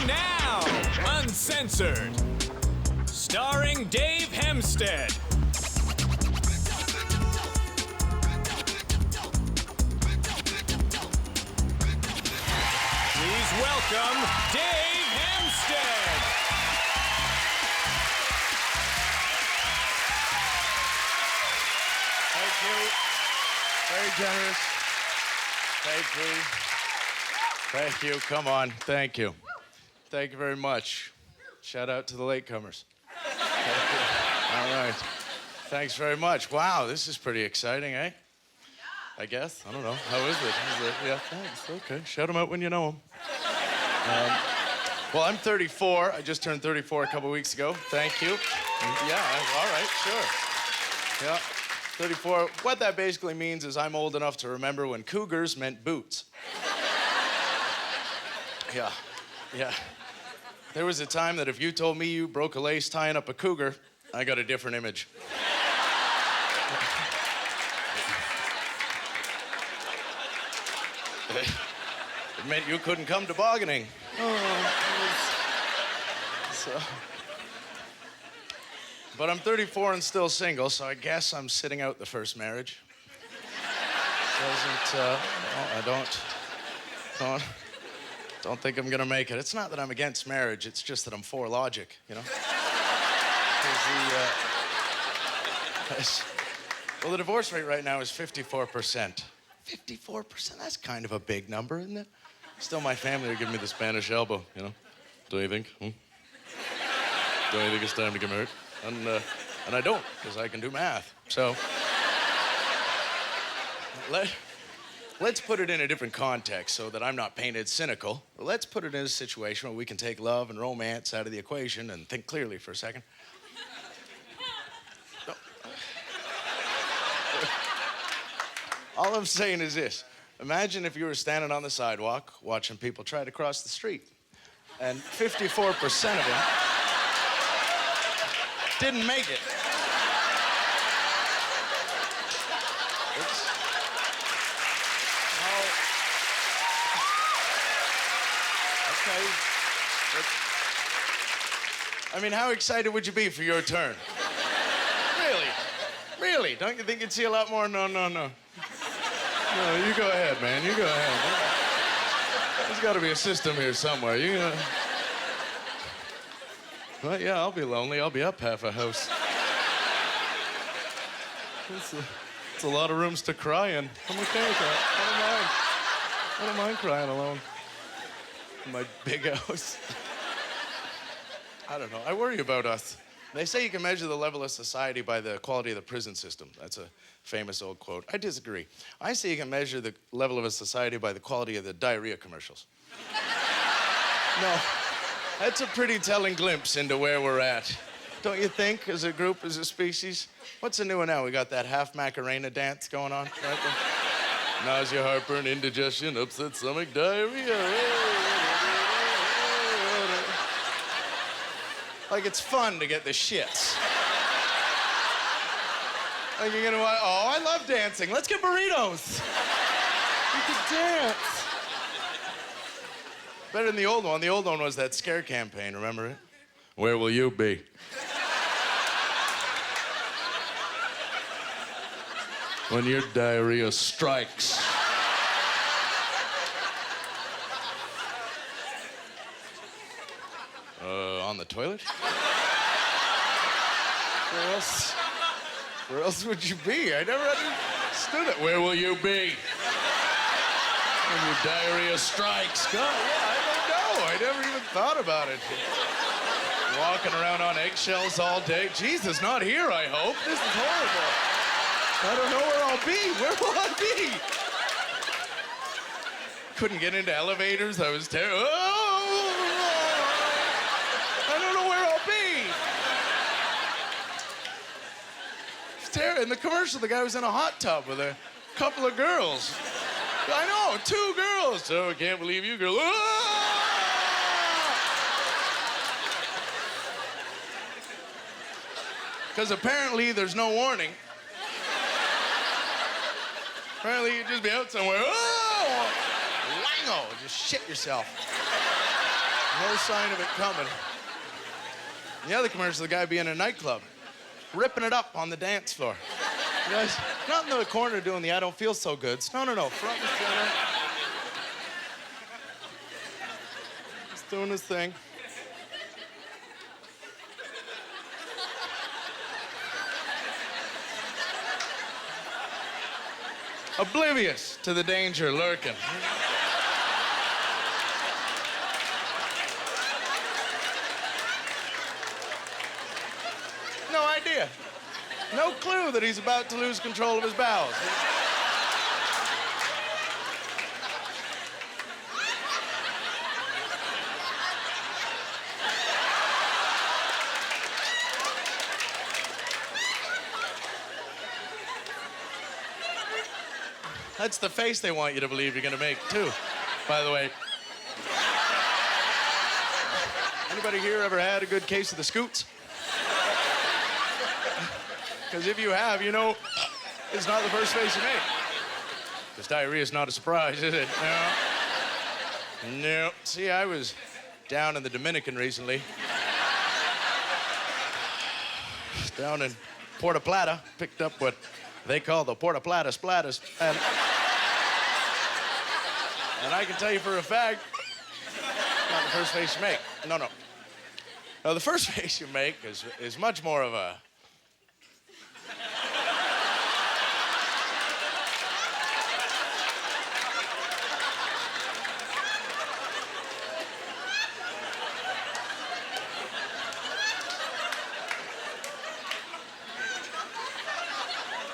now, Uncensored, starring Dave Hempstead. Please welcome Dave Hempstead. Thank you. Very generous. Thank you. Thank you. Come on. Thank you. Thank you very much. Shout out to the latecomers. All right. Thanks very much. Wow, this is pretty exciting, eh? I guess. I don't know. How is it? Yeah, thanks. Okay. Shout them out when you know them. Well, I'm 34. I just turned 34 a couple weeks ago. Thank you. Yeah, all right, sure. Yeah, 34. What that basically means is I'm old enough to remember when cougars meant boots. Yeah. There was a time that if you told me you broke a lace tying up a cougar, I got a different image. It meant you couldn't come tobogganing. But I'm 34 and still single, so I guess I'm sitting out the first marriage. I don't think I'm gonna make it. It's not that I'm against marriage, it's just that I'm for logic, you know? Well, the divorce rate right now is 54%. 54%, that's kind of a big number, isn't it? Still, my family are giving me the Spanish elbow, you know? Don't you think? Don't you think it's time to get married? And I don't, because I can do math. So, let's put it in a different context so that I'm not painted cynical. Let's put it in a situation where we can take love and romance out of the equation and think clearly for a second. All I'm saying is this. Imagine if you were standing on the sidewalk watching people try to cross the street, and 54% of them didn't make it. I mean, how excited would you be for your turn? Really? Don't you think you'd see a lot more? No. No, you go ahead, man. You go ahead. There's got to be a system here somewhere. Well, yeah, I'll be lonely. I'll be up half a house. It's a lot of rooms to cry in. I'm okay with that. I don't mind crying alone in my big house. I don't know. I worry about us. They say you can measure the level of society by the quality of the prison system. That's a famous old quote. I disagree. I say you can measure the level of a society by the quality of the diarrhea commercials. No, that's a pretty telling glimpse into where we're at. Don't you think, as a group, as a species? What's the new one now? We got that half Macarena dance going on. Right? Nausea, heartburn, indigestion, upset stomach, diarrhea. Like, it's fun to get the shits. Like, you're gonna, I love dancing. Let's get burritos. We could dance. Better than the old one. The old one was that scare campaign, remember it? Where will you be? When your diarrhea strikes. On the toilet? Where else would you be? I never understood it. Where will you be when your diarrhea strikes? God, yeah, I don't know. I never even thought about it. Walking around on eggshells all day. Jesus, not here, I hope. This is horrible. I don't know where I'll be. Where will I be? Couldn't get into elevators. I was terrible. In the commercial, the guy was in a hot tub with a couple of girls. I know, 2 girls. Oh, I can't believe you, girl. Because apparently there's no warning. Apparently you'd just be out somewhere. Oh! Wango! Just shit yourself. No sign of it coming. The other commercial, the guy being in a nightclub, ripping it up on the dance floor. You guys, not in the corner doing the I don't feel so good. No, front and center. He's doing his thing. Oblivious to the danger lurking. No idea. No clue that he's about to lose control of his bowels. That's the face they want you to believe you're gonna make, too, by the way. Anybody here ever had a good case of the scoots? Because if you have, you know it's not the first face you make. Because diarrhea is not a surprise, is it? No. No. See, I was down in the Dominican recently. Down in Puerto Plata, picked up what they call the Puerto Plata splatters. And I can tell you for a fact, not the first face you make. No. No, the first face you make is much more of a...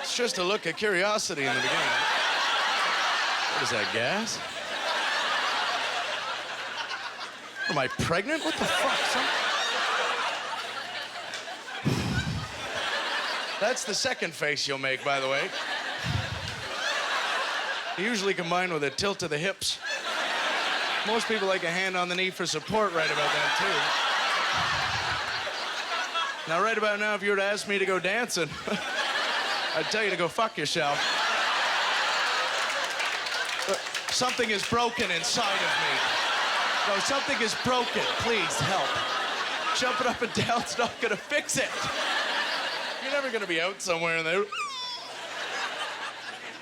It's just a look of curiosity in the beginning. What is that, gas? Am I pregnant? What the fuck, son? That's the second face you'll make, by the way. Usually combined with a tilt to the hips. Most people like a hand on the knee for support right about that, too. Now, right about now, if you were to ask me to go dancing, I'd tell you to go fuck yourself. But something is broken inside of me. No, something is broken. Please, help. Jumping up and down's not gonna fix it. You're never gonna be out somewhere and they...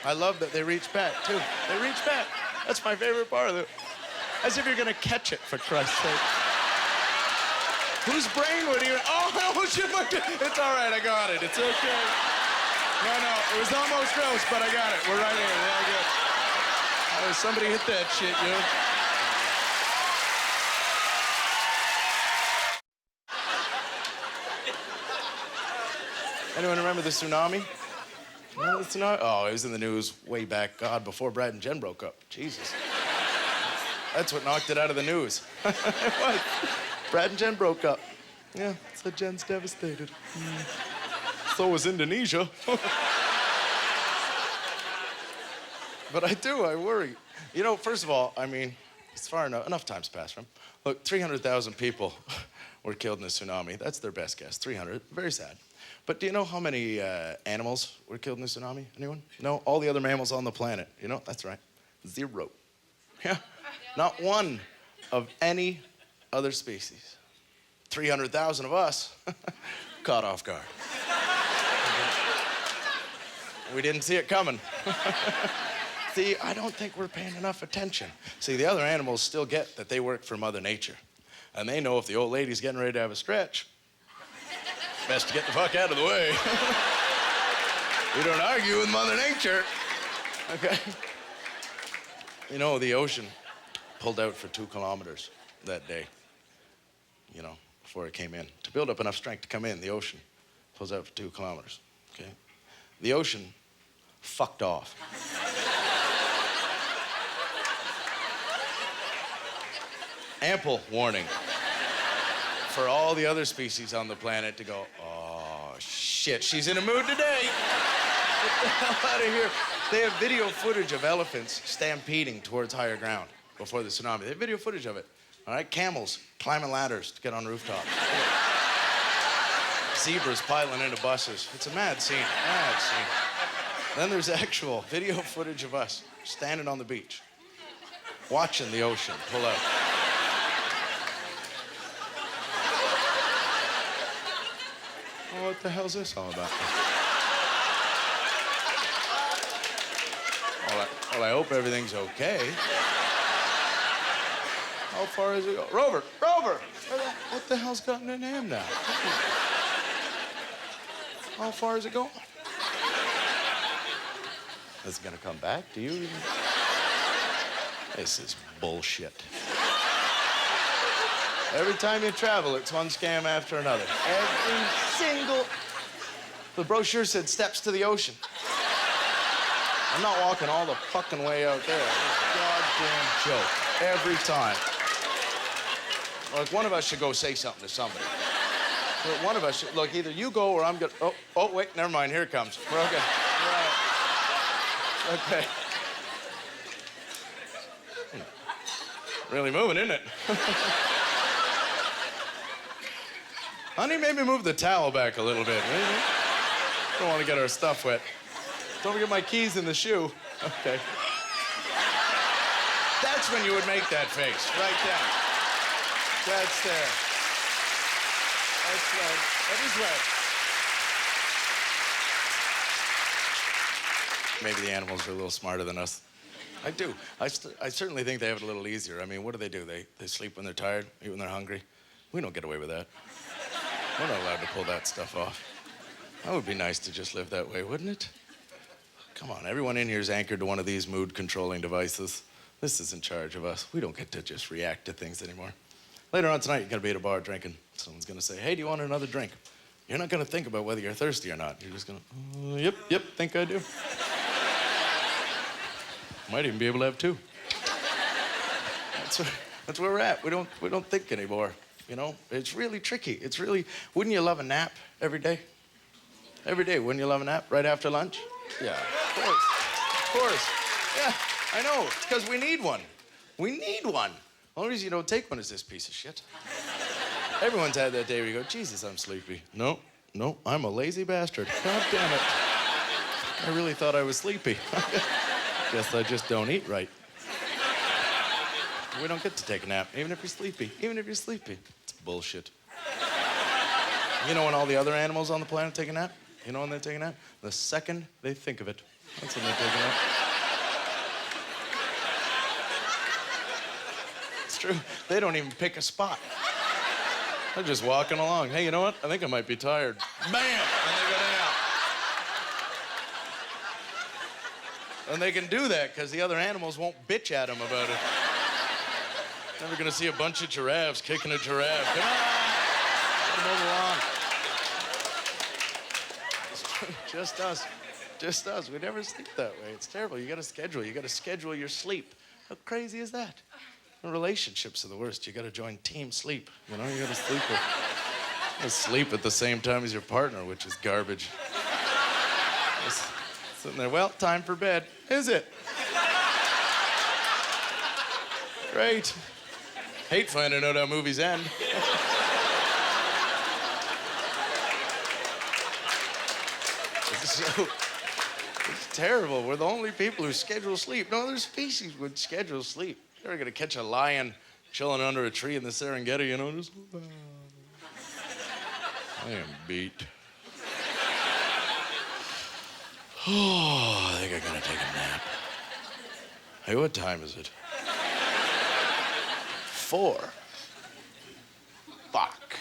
I love that they reach back, too. They reach back. That's my favorite part of it. As if you're gonna catch it, for Christ's sake. Whose brain would even... Oh, shit, it's all right, I got it. It's okay. No, it was almost gross, but I got it. We're right here, we're all good. Oh, somebody hit that shit, yo. Anyone remember the tsunami? Remember the tsunami? Oh, it was in the news way back, God, before Brad and Jen broke up. Jesus. That's what knocked it out of the news. It was. Brad and Jen broke up. Yeah, so Jen's devastated. So was Indonesia. But I worry. You know, first of all, I mean, it's far enough time's passed from. Look, 300,000 people were killed in the tsunami. That's their best guess, 300. Very sad. But do you know how many animals were killed in the tsunami? Anyone? No? All the other mammals on the planet. You know? That's right. 0. Yeah. Not one of any other species. 300,000 of us caught off guard. We didn't see it coming. See, I don't think we're paying enough attention. See, the other animals still get that they work for Mother Nature. And they know if the old lady's getting ready to have a stretch, best to get the fuck out of the way. We don't argue with Mother Nature. Okay? You know, the ocean pulled out for 2 kilometers that day, you know, before it came in. To build up enough strength to come in, the ocean pulls out for 2 kilometers, okay? The ocean fucked off. Ample warning for all the other species on the planet to go, oh, shit, she's in a mood today. Get the hell out of here. They have video footage of elephants stampeding towards higher ground before the tsunami. They have video footage of it. All right, camels climbing ladders to get on rooftops. Zebras piling into buses. It's a mad scene, mad scene. Then there's actual video footage of us standing on the beach, watching the ocean pull out. Oh, what the hell's this all about? Well, I hope everything's okay. How far is it go? Rover! What the hell's gotten into him now? How far is it going? Is it gonna come back? Do you? This is bullshit. Every time you travel, it's one scam after another. Every single... The brochure said steps to the ocean. I'm not walking all the fucking way out there. It's a goddamn joke. Every time. Like, one of us should go say something to somebody. One of us should... Look, either you go or I'm gonna... Oh, wait, never mind. Here it comes. We're okay. Right. Okay. Really moving, isn't it? Honey, maybe move the towel back a little bit. Don't want to get our stuff wet. Don't forget my keys in the shoe. Okay. That's when you would make that face, right there. That's there. That's right. That is right. Maybe the animals are a little smarter than us. I do. I certainly think they have it a little easier. I mean, what do? They sleep when they're tired, eat when they're hungry. We don't get away with that. We're not allowed to pull that stuff off. That would be nice to just live that way, wouldn't it? Come on, everyone in here is anchored to one of these mood-controlling devices. This is in charge of us. We don't get to just react to things anymore. Later on tonight, you're gonna be at a bar drinking. Someone's gonna say, hey, do you want another drink? You're not gonna think about whether you're thirsty or not. You're just gonna, yep, think I do. Might even be able to have two. That's where we're at. We don't think anymore. You know, it's really tricky. It's really, wouldn't you love a nap every day? Every day, wouldn't you love a nap right after lunch? Yeah, of course. Yeah, I know, it's because we need one. We need one. The only reason you don't take one is this piece of shit. Everyone's had that day where you go, Jesus, I'm sleepy. No, I'm a lazy bastard. God damn it. I really thought I was sleepy. Guess I just don't eat right. We don't get to take a nap, even if you're sleepy. It's bullshit. You know when all the other animals on the planet take a nap? You know when they take a nap? The second they think of it. That's when they take a nap. It's true. They don't even pick a spot. They're just walking along. Hey, you know what? I think I might be tired. Bam! And they go down. And they can do that because the other animals won't bitch at them about it. Never gonna see a bunch of giraffes kicking a giraffe. Come on! Move along. Just us. We never sleep that way. It's terrible. You gotta schedule your sleep. How crazy is that? And relationships are the worst. You gotta join team sleep. You know, you gotta sleep at the same time as your partner, which is garbage. Just sitting there, well, time for bed. Is it? Great. Hate finding out how movies end. It's terrible. We're the only people who schedule sleep. No other species would schedule sleep. You're never gonna catch a lion chilling under a tree in the Serengeti, you know, just... I am beat. Oh, I think I'm gonna take a nap. Hey, what time is it? 4. Fuck.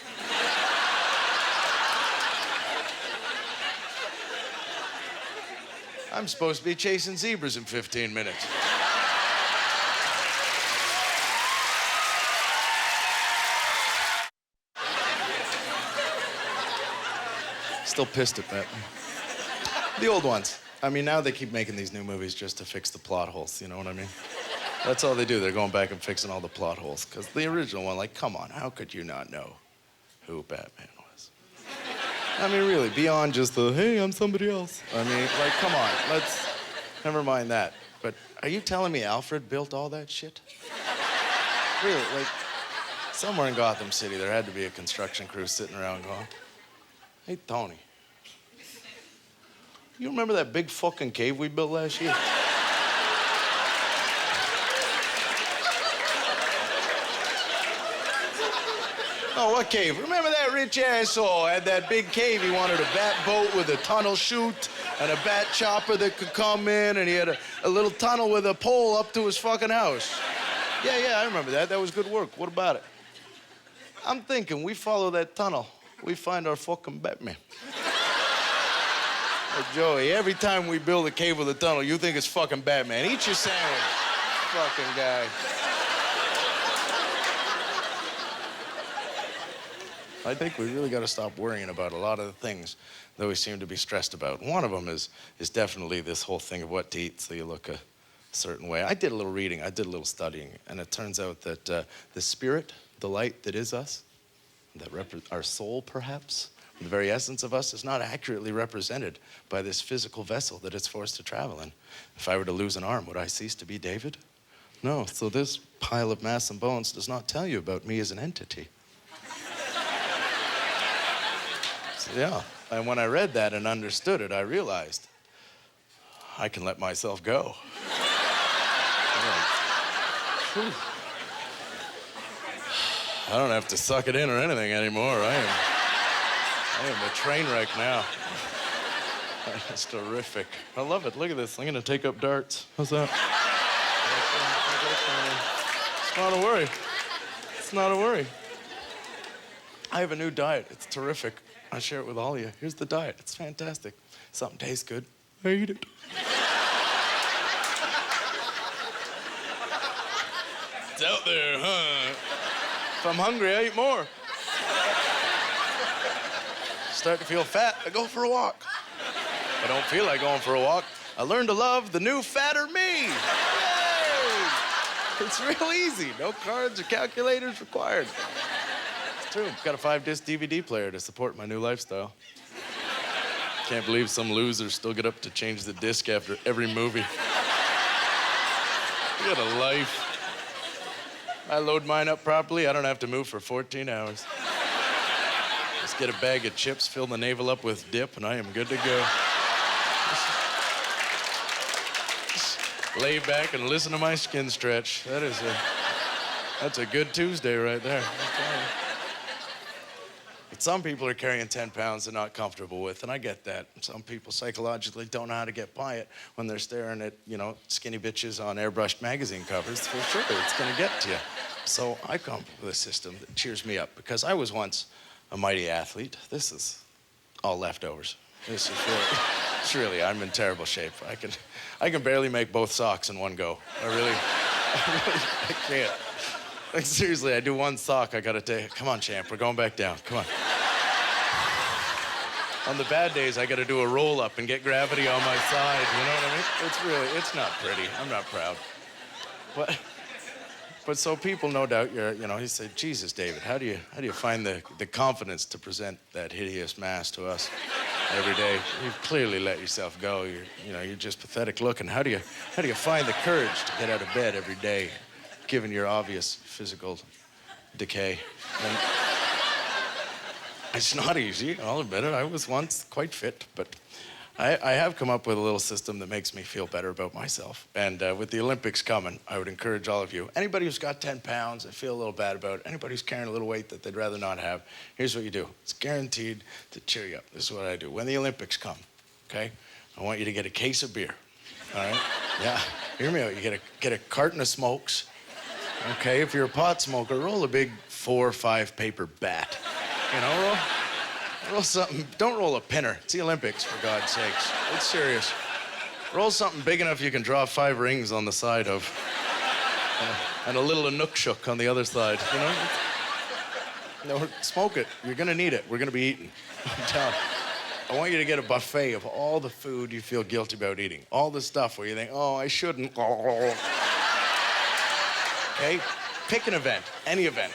I'm supposed to be chasing zebras in 15 minutes. Still pissed at that. The old ones. I mean, now they keep making these new movies just to fix the plot holes, you know what I mean? That's all they do. They're going back and fixing all the plot holes. Because the original one, like, come on, how could you not know who Batman was? I mean, really, beyond just the, hey, I'm somebody else. I mean, like, come on, never mind that. But are you telling me Alfred built all that shit? Really, like, somewhere in Gotham City, there had to be a construction crew sitting around going, hey, Tony, you remember that big fucking cave we built last year? Oh, what cave? Remember that rich asshole had that big cave? He wanted a bat boat with a tunnel chute and a bat chopper that could come in, and he had a little tunnel with a pole up to his fucking house. Yeah, I remember that. That was good work. What about it? I'm thinking we follow that tunnel, we find our fucking Batman. Hey, Joey, every time we build a cave with a tunnel, you think it's fucking Batman. Eat your sandwich, fucking guy. I think we really got to stop worrying about a lot of the things that we seem to be stressed about. One of them is definitely this whole thing of what to eat so you look a certain way. I did a little reading, I did a little studying, and it turns out that the spirit, the light that is us, that our soul perhaps, the very essence of us, is not accurately represented by this physical vessel that it's forced to travel in. If I were to lose an arm, would I cease to be David? No, so this pile of mass and bones does not tell you about me as an entity. So, yeah, and when I read that and understood it, I realized I can let myself go. I don't have to suck it in or anything anymore. I am a train wreck now. That's terrific. I love it. Look at this. I'm gonna take up darts. How's that? It's not a worry. It's not a worry. I have a new diet. It's terrific. I share it with all of you. Here's the diet. It's fantastic. Something tastes good, I eat it. It's out there, huh? If I'm hungry, I eat more. Start to feel fat, I go for a walk. If I don't feel like going for a walk, I learn to love the new fatter me. Yay! It's real easy. No cards or calculators required. It's true. Got a 5-disc DVD player to support my new lifestyle. Can't believe some losers still get up to change the disc after every movie. You got a life. I load mine up properly, I don't have to move for 14 hours. Just get a bag of chips, fill the navel up with dip, and I am good to go. Just lay back and listen to my skin stretch. That's a good Tuesday right there. But some people are carrying 10 pounds they're not comfortable with, and I get that. Some people psychologically don't know how to get by it when they're staring at, skinny bitches on airbrushed magazine covers. For sure, it's gonna get to you. So I come up with a system that cheers me up, because I was once a mighty athlete. This is all leftovers. This is really, I'm in terrible shape. I can barely make both socks in one go. I can't. Like, seriously, I do one sock, I gotta take. Come on, champ, we're going back down. Come on. On the bad days, I gotta do a roll up and get gravity on my side. You know what I mean? It's not pretty. I'm not proud. But so people, no doubt, he said, Jesus, David, how do you find the confidence to present that hideous mass to us every day? You've clearly let yourself go. You're just pathetic looking. How do you find the courage to get out of bed every day, given your obvious physical decay? And it's not easy, I'll admit it. I was once quite fit, but I have come up with a little system that makes me feel better about myself. And with the Olympics coming, I would encourage all of you, anybody who's got 10 pounds and feel a little bad about it, anybody who's carrying a little weight that they'd rather not have, here's what you do. It's guaranteed to cheer you up. This is what I do. When the Olympics come, okay, I want you to get a case of beer, all right? Yeah, hear me out. You get a carton of smokes, okay? If you're a pot smoker, roll a big 4 or 5 paper bat. Roll something. Don't roll a pinner. It's the Olympics, for God's sakes. It's serious. Roll something big enough you can draw 5 rings on the side of, and a little Inukshuk on the other side. No, smoke it. You're gonna need it. We're gonna be eating. I'm telling you. I want you to get a buffet of all the food you feel guilty about eating. All the stuff where you think, oh, I shouldn't. Okay? Pick an event, any event.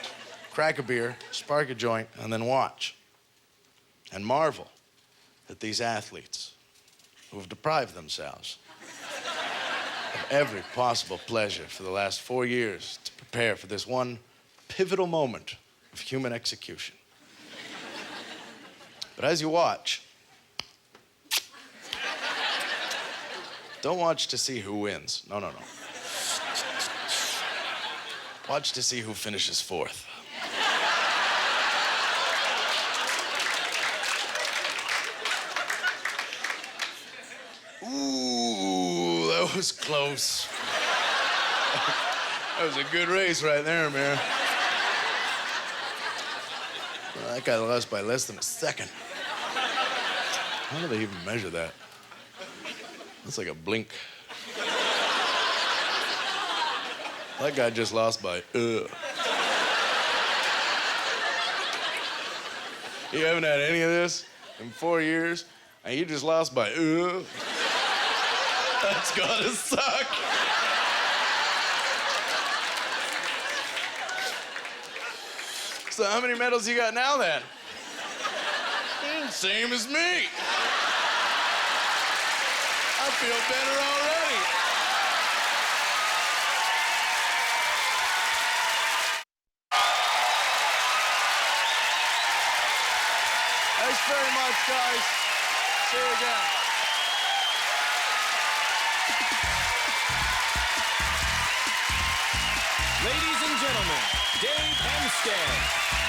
Crack a beer, spark a joint, and then watch. And marvel at these athletes who have deprived themselves of every possible pleasure for the last 4 years to prepare for this one pivotal moment of human execution. But as you watch, don't watch to see who wins. No. Watch to see who finishes 4th. was close. That was a good race right there, man. Well, that guy lost by less than a second. How do they even measure that? That's like a blink. That guy just lost by, You haven't had any of this in 4 years, and you just lost by, That's gotta suck. So how many medals you got now, then? Same as me. I feel better already. Thanks very much, guys. See you again. Ladies and gentlemen, Dave Hempstead.